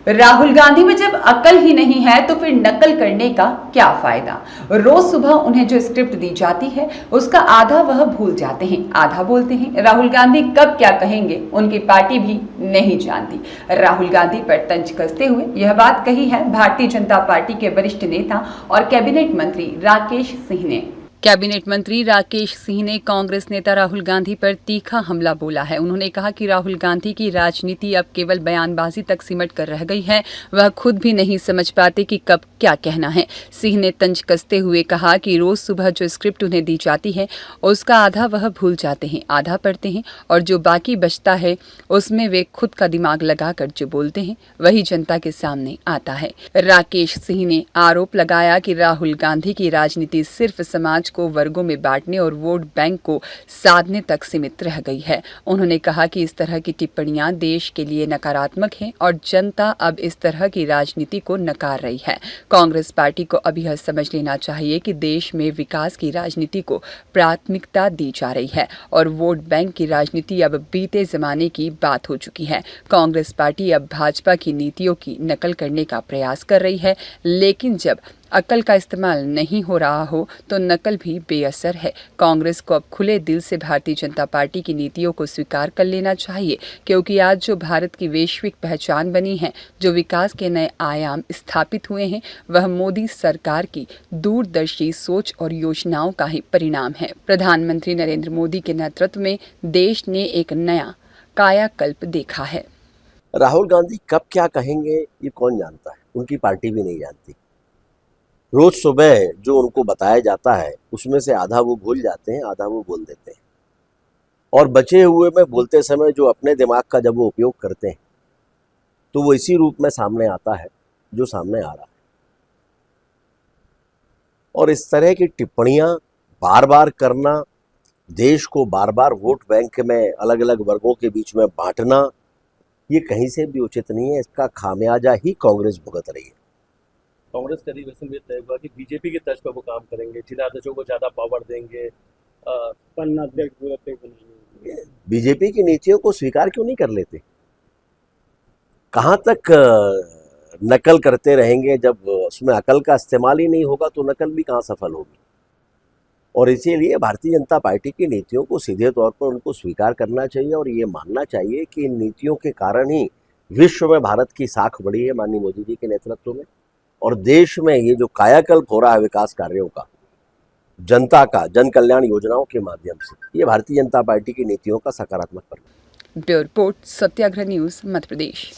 राहुल गांधी में जब अकल ही नहीं है तो फिर नकल करने का क्या फायदा। रोज सुबह उन्हें जो स्क्रिप्ट दी जाती है उसका आधा वह भूल जाते हैं, आधा बोलते हैं। राहुल गांधी कब क्या कहेंगे उनकी पार्टी भी नहीं जानती। राहुल गांधी पर तंज कसते हुए यह बात कही है भारतीय जनता पार्टी के वरिष्ठ नेता और कैबिनेट मंत्री राकेश सिंह ने। कैबिनेट मंत्री राकेश सिंह ने कांग्रेस नेता राहुल गांधी पर तीखा हमला बोला है। उन्होंने कहा कि राहुल गांधी की राजनीति अब केवल बयानबाजी तक सिमट कर रह गई है, वह खुद भी नहीं समझ पाते कि कब क्या कहना है। सिंह ने तंज कसते हुए कहा कि रोज सुबह जो स्क्रिप्ट उन्हें दी जाती है उसका आधा वह भूल जाते हैं, आधा पढ़ते हैं और जो बाकी बचता है उसमें वे खुद का दिमाग लगाकर जो बोलते हैं वही जनता के सामने आता है। राकेश सिंह ने आरोप लगाया कि राहुल गांधी की राजनीति सिर्फ समाज को वर्गों में बांटने और वोट बैंक को साधने तक सीमित रह गई है। उन्होंने कहा कि इस तरह की टिप्पणियां देश के लिए नकारात्मक हैं और जनता अब इस तरह की राजनीति को नकार रही है। कांग्रेस पार्टी को अब यह समझ लेना चाहिए कि देश में विकास की राजनीति को प्राथमिकता दी जा रही है और वोट बैंक की राजनीति अब बीते जमाने की बात हो चुकी है। कांग्रेस पार्टी अब भाजपा की नीतियों की नकल करने का प्रयास कर रही है, लेकिन जब अकल का इस्तेमाल नहीं हो रहा हो तो नकल भी बेअसर है। कांग्रेस को अब खुले दिल से भारतीय जनता पार्टी की नीतियों को स्वीकार कर लेना चाहिए, क्योंकि आज जो भारत की वैश्विक पहचान बनी है, जो विकास के नए आयाम स्थापित हुए हैं, वह मोदी सरकार की दूरदर्शी सोच और योजनाओं का ही परिणाम है। प्रधानमंत्री नरेंद्र मोदी के नेतृत्व में देश ने एक नया कायाकल्प देखा है। राहुल गांधी कब क्या कहेंगे ये कौन जानता है, उनकी पार्टी भी नहीं जानती। रोज सुबह जो उनको बताया जाता है उसमें से आधा वो भूल जाते हैं, आधा वो बोल देते हैं और बचे हुए में बोलते समय जो अपने दिमाग का जब वो उपयोग करते हैं तो वो इसी रूप में सामने आता है जो सामने आ रहा है। और इस तरह की टिप्पणियां बार बार करना, देश को बार बार वोट बैंक में अलग अलग वर्गों के बीच में बांटना, ये कहीं से भी उचित नहीं है। इसका खामियाजा ही कांग्रेस भुगत रही है। कांग्रेस का अधिवेशन में तय हुआ कि बीजेपी की तर्ज पर वो काम करेंगे, जिलाध्यक्षों को ज्यादा पावर देंगे, पन्ना अध्यक्ष बनाएंगे। बीजेपी की नीतियों को स्वीकार क्यों नहीं कर लेते? कहाँ तक नकल करते रहेंगे? जब उसमें अकल का इस्तेमाल ही नहीं होगा तो नकल भी कहाँ सफल होगी। और इसीलिए भारतीय जनता पार्टी की नीतियों को सीधे तौर पर उनको स्वीकार करना चाहिए और ये मानना चाहिए कि इन नीतियों के कारण ही विश्व में भारत की साख बढ़ी है माननीय मोदी जी के नेतृत्व में। और देश में ये जो कायाकल्प हो रहा है विकास कार्यों का, जनता का, जन कल्याण योजनाओं के माध्यम से, ये भारतीय जनता पार्टी की नीतियों का सकारात्मक परिणाम। ब्यूरो रिपोर्ट, सत्याग्रह न्यूज, मध्य प्रदेश।